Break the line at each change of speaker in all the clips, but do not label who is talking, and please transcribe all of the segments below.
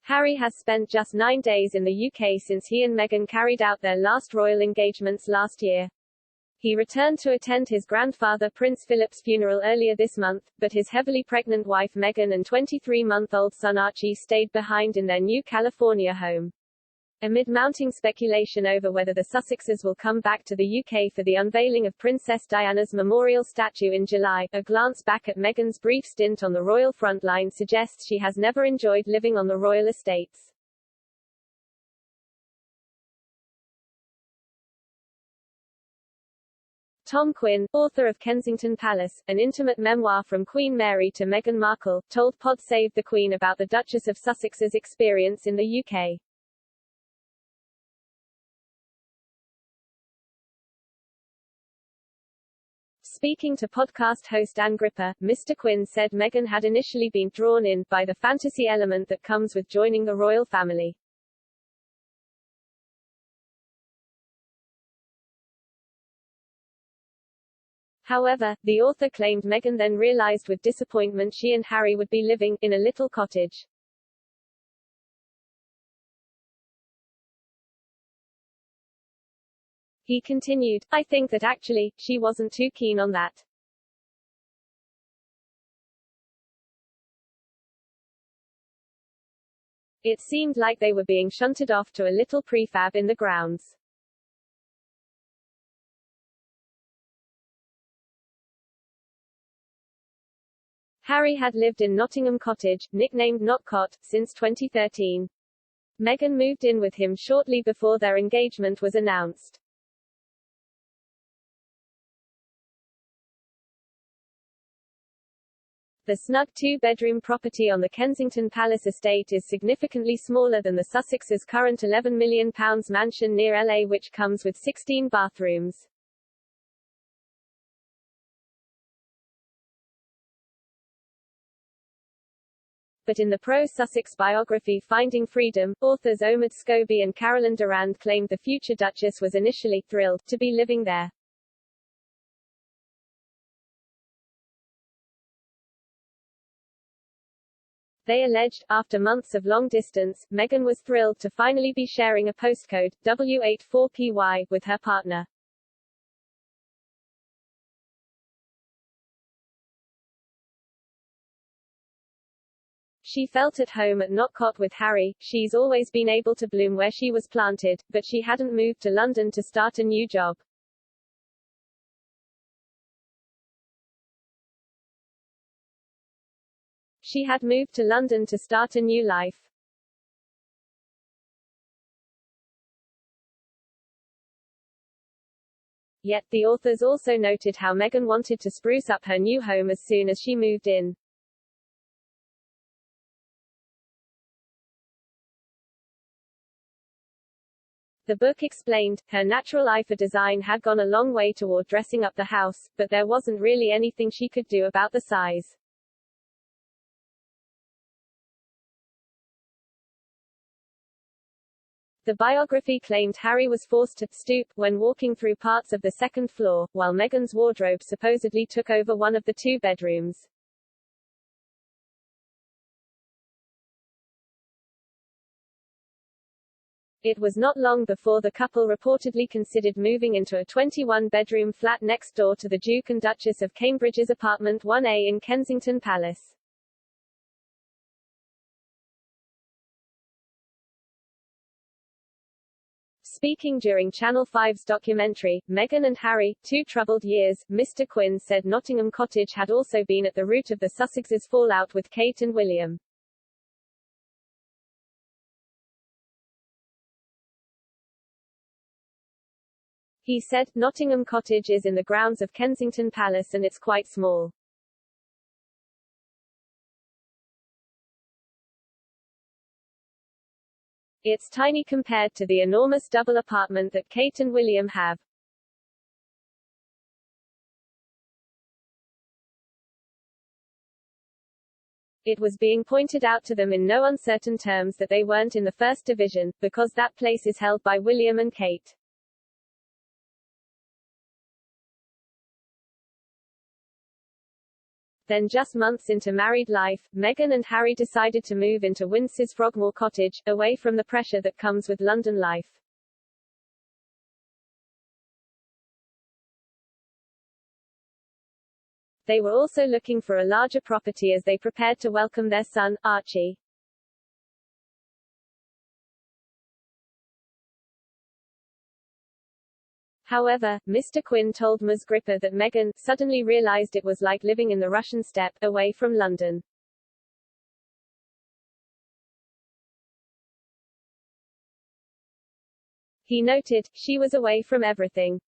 Harry has spent just 9 days in the UK since he and Meghan carried out their last royal engagements last year. He returned to attend his grandfather Prince Philip's funeral earlier this month, but his heavily pregnant wife Meghan and 23-month-old son Archie stayed behind in their new California home. Amid mounting speculation over whether the Sussexes will come back to the UK for the unveiling of Princess Diana's memorial statue in July, a glance back at Meghan's brief stint on the royal frontline suggests she has never enjoyed living on the royal estates. Tom Quinn, author of Kensington Palace, an intimate memoir from Queen Mary to Meghan Markle, told Pod Save the Queen about the Duchess of Sussex's experience in the UK. Speaking to podcast host Anne Gripper, Mr. Quinn said Meghan had initially been drawn in by the fantasy element that comes with joining the royal family. However, the author claimed Meghan then realized with disappointment she and Harry would be living in a little cottage. He continued, I think that actually, she wasn't too keen on that. It seemed like they were being shunted off to a little prefab in the grounds. Harry had lived in Nottingham Cottage, nicknamed Notcott, since 2013. Meghan moved in with him shortly before their engagement was announced. The snug two-bedroom property on the Kensington Palace estate is significantly smaller than the Sussexes' current £11 million mansion near LA, which comes with 16 bathrooms. But in the pro-Sussex biography Finding Freedom, authors Omid Scobie and Carolyn Durand claimed the future Duchess was initially thrilled to be living there. They alleged, after months of long distance, Meghan was thrilled to finally be sharing a postcode, W84PY, with her partner. She felt at home at Notcott with Harry. She's always been able to bloom where she was planted, but she hadn't moved to London to start a new job. She had moved to London to start a new life. Yet, the authors also noted how Meghan wanted to spruce up her new home as soon as she moved in. The book explained, her natural eye for design had gone a long way toward dressing up the house, but there wasn't really anything she could do about the size. The biography claimed Harry was forced to stoop when walking through parts of the second floor, while Meghan's wardrobe supposedly took over one of the two bedrooms. It was not long before the couple reportedly considered moving into a 21-bedroom flat next door to the Duke and Duchess of Cambridge's apartment 1A in Kensington Palace. Speaking during Channel 5's documentary, Meghan and Harry, Two Troubled Years, Mr. Quinn said Nottingham Cottage had also been at the root of the Sussexes' fallout with Kate and William. He said, Nottingham Cottage is in the grounds of Kensington Palace and it's quite small. It's tiny compared to the enormous double apartment that Kate and William have. It was being pointed out to them in no uncertain terms that they weren't in the first division, because that place is held by William and Kate. Then just months into married life, Meghan and Harry decided to move into Windsor's Frogmore Cottage, away from the pressure that comes with London life. They were also looking for a larger property as they prepared to welcome their son, Archie. However, Mr. Quinn told Ms. Gripper that Meghan suddenly realized it was like living in the Russian steppe, away from London. He noted, she was away from everything.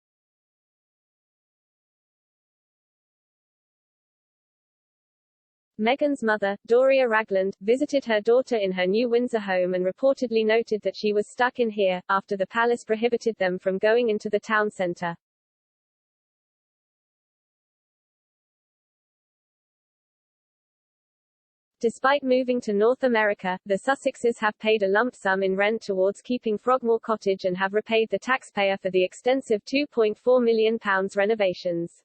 Meghan's mother, Doria Ragland, visited her daughter in her new Windsor home and reportedly noted that she was stuck in here, after the palace prohibited them from going into the town centre. Despite moving to North America, the Sussexes have paid a lump sum in rent towards keeping Frogmore Cottage and have repaid the taxpayer for the extensive £2.4 million renovations.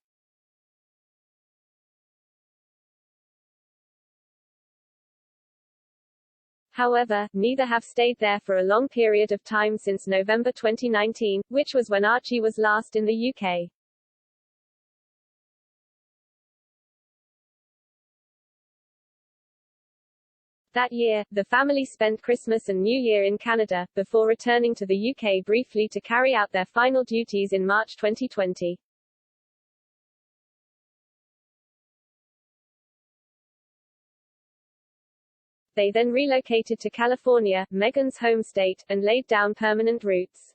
However, neither have stayed there for a long period of time since November 2019, which was when Archie was last in the UK. That year, the family spent Christmas and New Year in Canada, before returning to the UK briefly to carry out their final duties in March 2020. They then relocated to California, Meghan's home state, and laid down permanent roots.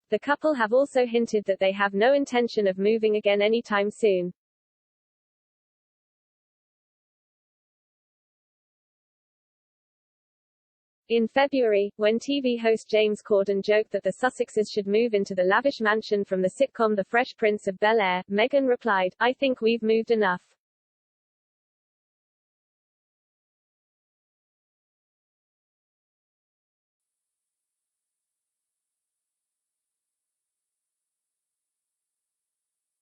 The couple have also hinted that they have no intention of moving again anytime soon. In February, when TV host James Corden joked that the Sussexes should move into the lavish mansion from the sitcom The Fresh Prince of Bel-Air, Meghan replied, "I think we've moved enough."